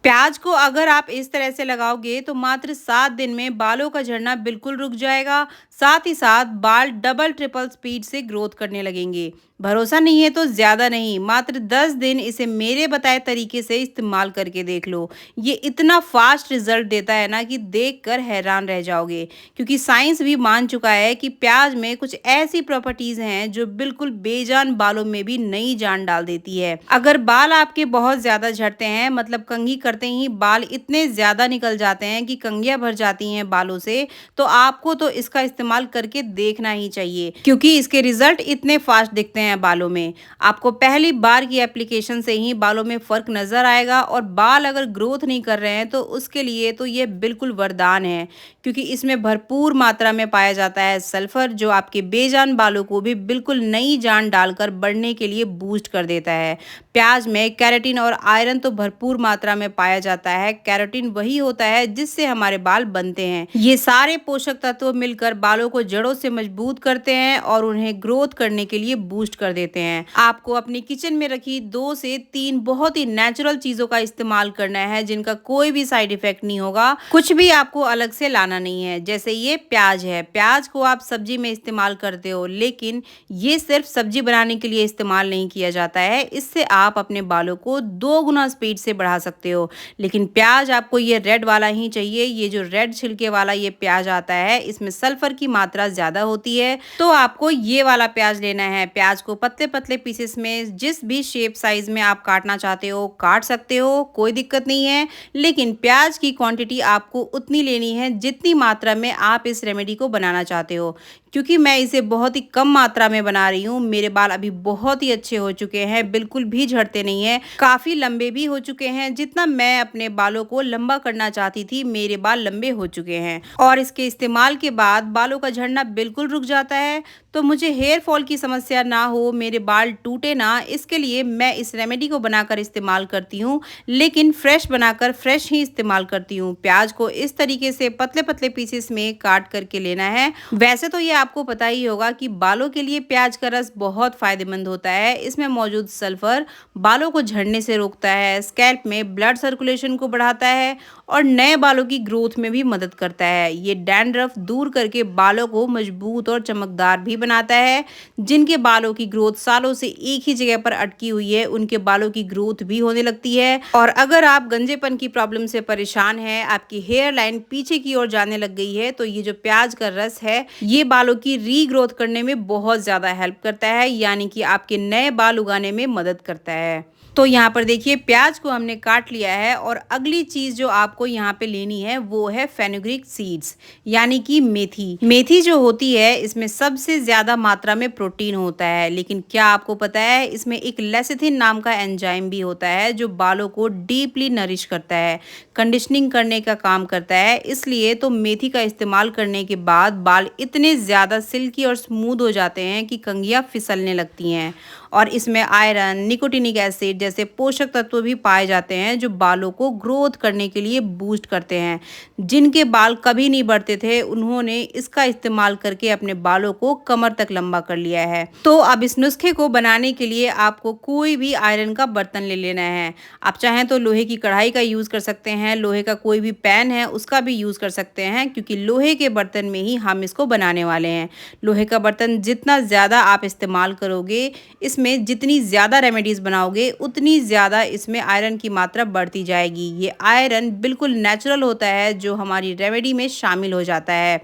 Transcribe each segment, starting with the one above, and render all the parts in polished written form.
प्याज को अगर आप इस तरह से लगाओगे तो मात्र 7 दिन में बालों का झड़ना बिल्कुल रुक जाएगा। साथ ही साथ बाल डबल ट्रिपल स्पीड से ग्रोथ करने लगेंगे। भरोसा नहीं है तो ज्यादा नहीं, मात्र 10 दिन इसे मेरे बताए तरीके से इस्तेमाल करके देख लो। ये इतना फास्ट रिजल्ट देता है ना कि देखकर हैरान रह जाओगे। क्योंकि साइंस भी मान चुका है कि प्याज में कुछ ऐसी प्रॉपर्टीज हैं जो बिल्कुल बेजान बालों में भी नई जान डाल देती है। अगर बाल आपके बहुत ज्यादा झड़ते हैं, मतलब कंघी करते ही बाल इतने ज्यादा निकल जाते हैं कि कंघियां भर जाती हैं बालों से, तो आपको तो इसका इस्तेमाल करके देखना ही चाहिए, क्योंकि इसके रिजल्ट इतने फास्ट दिखते हैं बालों में। आपको पहली बार की एप्लीकेशन से ही बालों में फर्क नजर आएगा। और बाल अगर ग्रोथ नहीं कर रहे हैं तो उसके लिए तो ये बिल्कुल वरदान है, क्योंकि इसमें भरपूर मात्रा में पाया जाता है सल्फर, जो आपके बेजान बालों को भी बिल्कुल नई जान डालकर बढ़ने के लिए बूस्ट कर देता है। प्याज में कैरोटीन और आयरन तो भरपूर मात्रा में पाया जाता है। कैरोटीन वही होता है जिससे हमारे बाल बनते हैं। ये सारे पोषक तत्व मिलकर बालों को जड़ों से मजबूत करते हैं और उन्हें ग्रोथ करने के लिए बूस्ट कर देते हैं। आपको अपनी किचन में रखी 2 से 3 बहुत ही नेचुरल चीजों का इस्तेमाल करना है, जिनका कोई भी साइड इफेक्ट नहीं होगा। कुछ भी आपको अलग से लाना नहीं है। जैसे ये प्याज है, प्याज को आप सब्जी में इस्तेमाल करते हो, लेकिन ये सिर्फ सब्जी बनाने के लिए इस्तेमाल नहीं किया जाता है। इससे आप अपने बालों को 2 गुना स्पीड से बढ़ा सकते हो। लेकिन प्याज आपको ये रेड वाला ही चाहिए। ये जो रेड छिलके वाला ये प्याज आता है, इसमें सल्फर की मात्रा ज्यादा होती है, तो आपको ये वाला प्याज लेना है। प्याज को पतले पतले पीसेस में जिस भी शेप साइज में आप काटना चाहते हो काट सकते हो, कोई दिक्कत नहीं है। लेकिन प्याज की क्वांटिटी आपको उतनी लेनी है जितनी मात्रा में आप इस रेमेडी को बनाना चाहते हो। क्योंकि मैं इसे बहुत ही कम मात्रा में बना रही हूँ, मेरे बाल अभी बहुत ही अच्छे हो चुके हैं, बिल्कुल भी झड़ते नहीं है, काफी लंबे भी हो चुके हैं। जितना मैं अपने बालों को लंबा करना चाहती थी, मेरे बाल लंबे हो चुके हैं। और इसके इस्तेमाल के बाद बालों का झड़ना बिल्कुल रुक जाता है। तो मुझे हेयर फॉल की समस्या ना हो, मेरे बाल टूटे ना, इसके लिए मैं इस रेमेडी को बनाकर इस्तेमाल करती हूँ। लेकिन फ्रेश बनाकर फ्रेश ही इस्तेमाल करती हूँ। प्याज को इस तरीके से पतले पतले पीसेस में काट करके लेना है। वैसे तो ये आपको पता ही होगा कि बालों के लिए प्याज का रस बहुत फायदेमंद होता है। इसमें मौजूद सल्फर बालों को झड़ने से रोकता है, स्कैल्प में ब्लड सर्कुलेशन को बढ़ाता है और नए बालों की ग्रोथ में भी मदद करता है। ये डैंड्रफ दूर करके बालों को मजबूत और चमकदार भी बनाता है। जिनके बालों की ग्रोथ सालों से एक ही जगह पर अटकी हुई है, उनके बालों की ग्रोथ भी होने लगती है। और अगर आप गंजेपन की प्रॉब्लम से परेशान हैं, आपकी हेयर लाइन पीछे की ओर जाने लग गई है, तो ये जो प्याज का रस है, ये बालों की रीग्रोथ करने में बहुत ज्यादा हेल्प करता है, यानी कि आपके नए बाल उगाने में मदद करता है। तो यहाँ पर देखिए, प्याज को हमने काट लिया है। और अगली चीज जो आपको यहाँ पे लेनी है वो है फेनुग्रीक सीड्स, यानी कि मेथी। मेथी जो होती है, इसमें सबसे ज्यादा मात्रा में प्रोटीन होता है। लेकिन क्या आपको पता है, इसमें एक लेसिथिन नाम का एंजाइम भी होता है जो बालों को डीपली नरिश करता है, कंडीशनिंग करने का काम करता है। इसलिए तो मेथी का इस्तेमाल करने के बाद बाल इतने ज्यादा सिल्की और स्मूथ हो जाते हैं कि कंघियां फिसलने लगती हैं। और इसमें आयरन, निकोटिनिक एसिड जैसे पोषक तत्व भी पाए जाते हैं जो बालों को ग्रोथ करने के लिए बूस्ट करते हैं। जिनके बाल कभी नहीं बढ़ते थे, उन्होंने इसका इस्तेमाल करके अपने बालों को कमर तक लंबा कर लिया है। तो अब इस नुस्खे को बनाने के लिए आपको कोई भी आयरन का बर्तन ले लेना है। आप चाहें तो लोहे की कढ़ाई का यूज कर सकते हैं, लोहे का कोई भी पैन है उसका भी यूज कर सकते हैं, क्योंकि लोहे के बर्तन में ही हम इसको बनाने वाले हैं। लोहे का बर्तन जितना ज्यादा आप इस्तेमाल करोगे, इसमें जितनी ज्यादा रेमेडीज बनाओगे, उतनी ज्यादा इसमें आयरन की मात्रा बढ़ती जाएगी। ये आयरन बिल्कुल नेचुरल होता है जो हमारी रेमेडी में शामिल हो जाता है,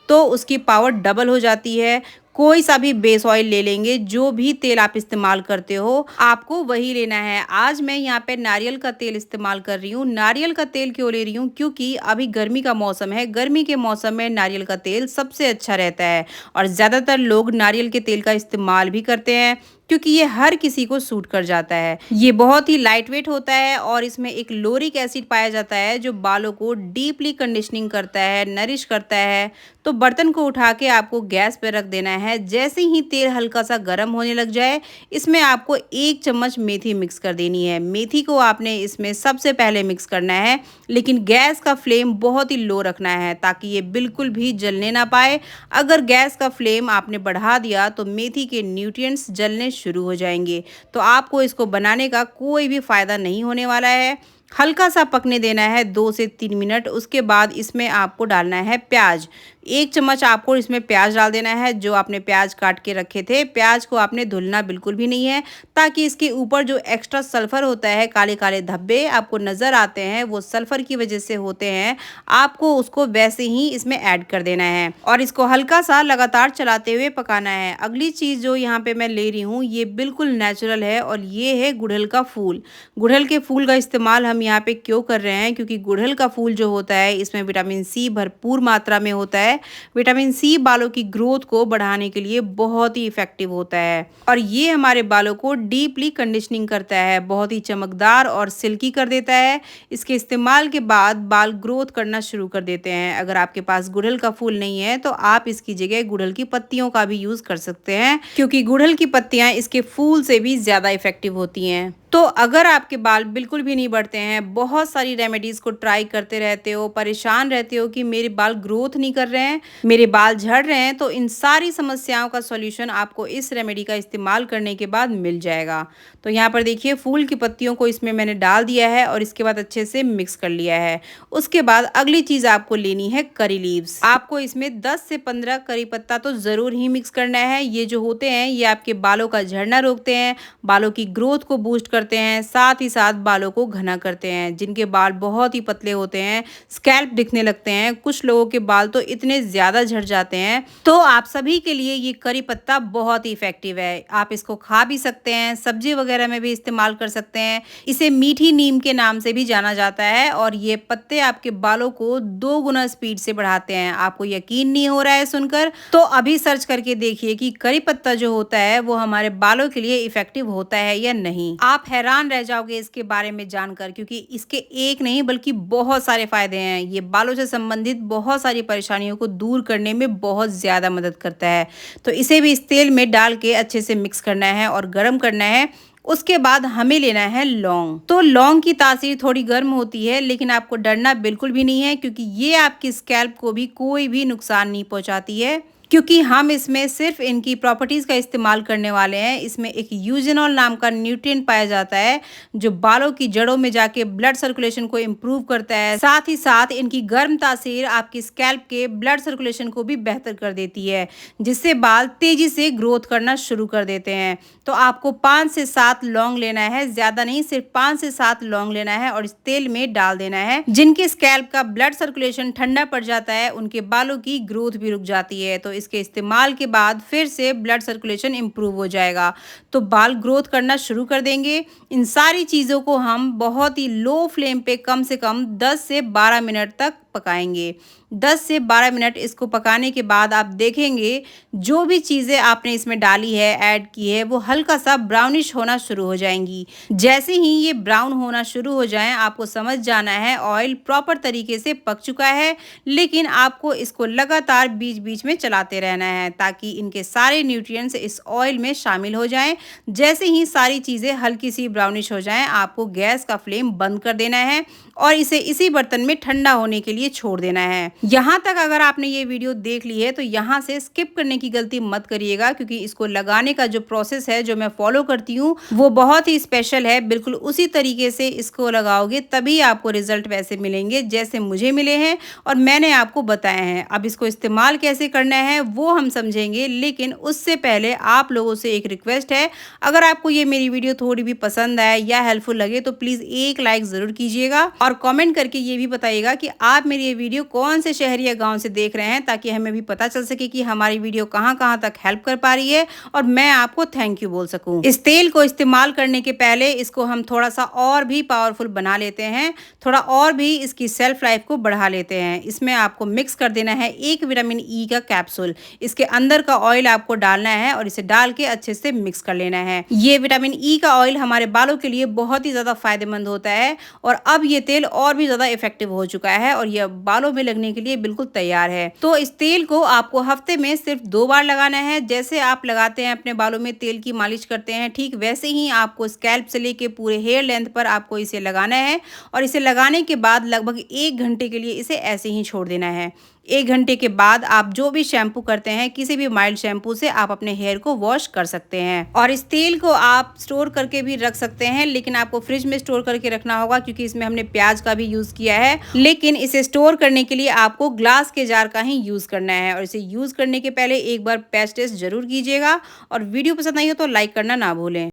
तो उसकी पावर डबल हो जाती है। कोई सा भी बेस ऑयल ले लेंगे, जो भी तेल आप इस्तेमाल करते हो आपको वही लेना है। आज मैं यहाँ पे नारियल का तेल इस्तेमाल कर रही हूँ। नारियल का तेल क्यों ले रही हूँ? क्योंकि अभी गर्मी का मौसम है, गर्मी के मौसम में नारियल का तेल सबसे अच्छा रहता है। और ज़्यादातर लोग नारियल के तेल का इस्तेमाल भी करते हैं, क्योंकि ये हर किसी को सूट कर जाता है। ये बहुत ही लाइट वेट होता है और इसमें एक लोरिक एसिड पाया जाता है जो बालों को डीपली कंडीशनिंग करता है, नरिश करता है। तो बर्तन को उठा के आपको गैस पे रख देना है। जैसे ही तेल हल्का सा गर्म होने लग जाए, इसमें आपको 1 चम्मच मेथी मिक्स कर देनी है। मेथी को आपने इसमें सबसे पहले मिक्स करना है, लेकिन गैस का फ्लेम बहुत ही लो रखना है ताकि ये बिल्कुल भी जलने ना पाए। अगर गैस का फ्लेम आपने बढ़ा दिया तो मेथी के न्यूट्रिएंट्स जलने शुरू हो जाएंगे, तो आपको इसको बनाने का कोई भी फायदा नहीं होने वाला है। हल्का सा पकने देना है 2 से 3 मिनट। उसके बाद इसमें आपको डालना है प्याज। 1 चम्मच आपको इसमें प्याज डाल देना है, जो आपने प्याज काट के रखे थे। प्याज को आपने धुलना बिल्कुल भी नहीं है, ताकि इसके ऊपर जो एक्स्ट्रा सल्फर होता है, काले-काले धब्बे आपको नज़र आते हैं, वो सल्फर की वजह से होते हैं। आपको उसको वैसे ही इसमें ऐड कर देना है और इसको हल्का सा लगातार चलाते हुए पकाना है। अगली चीज़ जो यहाँ पे मैं ले रही हूँ, ये बिल्कुल नेचुरल है और ये है गुड़हल का फूल। गुड़हल के फूल का इस्तेमाल हम यहाँ पे क्यों कर रहे हैं, क्योंकि गुड़हल का फूल जो होता है, इसमें विटामिन सी भरपूर मात्रा में होता है। विटामिन सी बालों की ग्रोथ को बढ़ाने के लिए बहुत ही इफेक्टिव होता है और ये हमारे बालों को डीपली कंडीशनिंग करता है, बहुत ही चमकदार और सिल्की कर देता है। इसके इस्तेमाल के बाद बाल ग्रोथ करना शुरू कर देते हैं। अगर आपके पास गुड़हल का फूल नहीं है तो आप इसकी जगह गुड़हल की पत्तियों का भी यूज कर सकते हैं, क्योंकि गुड़हल की पत्तियां इसके फूल से भी ज्यादा इफेक्टिव होती हैं। तो अगर आपके बाल बिल्कुल भी नहीं बढ़ते हैं, बहुत सारी रेमेडीज़ को ट्राई करते रहते हो, परेशान रहते हो कि मेरे बाल ग्रोथ नहीं कर रहे हैं, मेरे बाल झड़ रहे हैं, तो इन सारी समस्याओं का सॉल्यूशन आपको इस रेमेडी का इस्तेमाल करने के बाद मिल जाएगा। तो यहाँ पर देखिए, फूल की पत्तियों को इसमें मैंने डाल दिया है और इसके बाद अच्छे से मिक्स कर लिया है। उसके बाद अगली चीज़ आपको लेनी है करी लीव्स। आपको इसमें 10 से 15 करी पत्ता तो ज़रूर ही मिक्स करना है। ये जो होते हैं, ये आपके बालों का झड़ना रोकते हैं, बालों की ग्रोथ को बूस्ट करते हैं, साथ ही साथ बालों को घना करते हैं। जिनके बाल बहुत ही पतले होते हैं, स्कैल्प दिखने लगते हैं, कुछ लोगों के बाल तो इतने ज्यादा झड़ जाते हैं, तो आप सभी के लिए ये करी पत्ता बहुत ही इफेक्टिव है। आप इसको खा भी सकते हैं, सब्जी वगैरह में भी इस्तेमाल कर सकते हैं। इसे मीठी नीम के नाम से भी जाना जाता है और ये पत्ते आपके बालों को 2 गुना स्पीड से बढ़ाते हैं। आपको यकीन नहीं हो रहा है सुनकर, तो अभी सर्च करके देखिए कि करी पत्ता जो होता है वो हमारे बालों के लिए इफेक्टिव होता है या नहीं। आप हैरान रह जाओगे इसके बारे में जानकर, क्योंकि इसके एक नहीं बल्कि बहुत सारे फायदे हैं। ये बालों से संबंधित बहुत सारी परेशानियों को दूर करने में बहुत ज्यादा मदद करता है। तो इसे भी इस तेल में डाल के अच्छे से मिक्स करना है और गर्म करना है। उसके बाद हमें लेना है लौंग। तो लौंग की तासीर थोड़ी गर्म होती है, लेकिन आपको डरना बिल्कुल भी नहीं है, क्योंकि ये आपकी स्कैल्प को भी कोई भी नुकसान नहीं पहुंचाती है, क्योंकि हम इसमें सिर्फ इनकी प्रॉपर्टीज का इस्तेमाल करने वाले हैं। इसमें एक यूजेनॉल नाम का न्यूट्रिएंट पाया जाता है, जो बालों की जड़ों में जाके ब्लड सर्कुलेशन को इम्प्रूव करता है। साथ ही साथ इनकी गर्म तासीर आपकी स्कैल्प के ब्लड सर्कुलेशन को भी बेहतर कर देती है, जिससे बाल तेजी से ग्रोथ करना शुरू कर देते हैं। तो आपको 5 से 7 लौंग लेना है, ज्यादा नहीं, सिर्फ 5 से 7 लौंग लेना है और इस तेल में डाल देना है। जिनके स्कैल्प का ब्लड सर्कुलेशन ठंडा पड़ जाता है, उनके बालों की ग्रोथ भी रुक जाती है। तो इसके इस्तेमाल के बाद फिर से ब्लड सर्कुलेशन इंप्रूव हो जाएगा, तो बाल ग्रोथ करना शुरू कर देंगे। इन सारी चीज़ों को हम बहुत ही लो फ्लेम पे कम से कम 10 से 12 मिनट तक पकाएंगे। 10 से 12 मिनट इसको पकाने के बाद आप देखेंगे जो भी चीज़ें आपने इसमें डाली है, ऐड की है, वो हल्का सा ब्राउनिश होना शुरू हो जाएंगी। जैसे ही ये ब्राउन होना शुरू हो जाए, आपको समझ जाना है ऑयल प्रॉपर तरीके से पक चुका है। लेकिन आपको इसको लगातार बीच बीच में चलाते रहना है, ताकि इनके सारे न्यूट्रिएंट्स इस ऑयल में शामिल हो जाएं। जैसे ही सारी चीज़ें हल्की सी ब्राउनिश हो जाएं, आपको गैस का फ्लेम बंद कर देना है और इसे इसी बर्तन में ठंडा होने के लिए छोड़ देना है। यहाँ तक अगर आपने ये वीडियो देख ली है तो यहाँ से स्किप करने की गलती मत करिएगा, क्योंकि इसको लगाने का जो प्रोसेस है, जो मैं फॉलो करती हूँ, वो बहुत ही स्पेशल है। बिल्कुल उसी तरीके से इसको लगाओगे तभी आपको रिजल्ट वैसे मिलेंगे जैसे मुझे मिले हैं और मैंने आपको बताया है। अब इसको इस्तेमाल कैसे करना है वो हम समझेंगे, लेकिन उससे पहले आप लोगों से एक रिक्वेस्ट है, अगर आपको ये मेरी वीडियो थोड़ी भी पसंद आए या हेल्पफुल लगे तो प्लीज एक लाइक जरूर कीजिएगा और कमेंट करके ये भी बताइएगा कि आप मेरी ये वीडियो कौन से शहर या गांव से देख रहे हैं, ताकि हमें भी पता चल सके कि हमारी वीडियो कहां कहां तक हेल्प कर पा रही है और मैं आपको थैंक यू बोल सकूं। इस तेल को इस्तेमाल करने के पहले इसको हम थोड़ा सा और भी पावरफुल बना लेते हैं, थोड़ा और भी इसकी सेल्फ लाइफ को बढ़ा लेते हैं। इसमें आपको मिक्स कर देना है 1 विटामिन ई का कैप्सूल। इसके अंदर का ऑयल आपको डालना है और इसे डाल के अच्छे से मिक्स कर लेना है। ये विटामिन ई का ऑयल हमारे बालों के लिए बहुत ही ज्यादा फायदेमंद होता है और अब ये तेल और भी ज्यादा इफेक्टिव हो चुका है और यह बालों में लगने के लिए बिल्कुल तैयार है। तो इस तेल को आपको हफ्ते में सिर्फ 2 बार लगाना है। जैसे आप लगाते हैं अपने बालों में तेल की मालिश करते हैं, ठीक वैसे ही आपको स्कैल्प से लेके पूरे हेयर लेंथ पर आपको इसे लगाना है और इसे लगाने के बाद लगभग 1 घंटे के लिए इसे ऐसे ही छोड़ देना है। 1 घंटे के बाद आप जो भी शैम्पू करते हैं, किसी भी माइल्ड शैम्पू से आप अपने हेयर को वॉश कर सकते हैं। और इस तेल को आप स्टोर करके भी रख सकते हैं, लेकिन आपको फ्रिज में स्टोर करके रखना होगा क्योंकि इसमें हमने प्याज का भी यूज़ किया है। लेकिन इसे स्टोर करने के लिए आपको ग्लास के जार का ही यूज़ करना है और इसे यूज़ करने के पहले एक बार पैच टेस्ट ज़रूर कीजिएगा और वीडियो पसंद आई हो तो लाइक करना ना भूलें।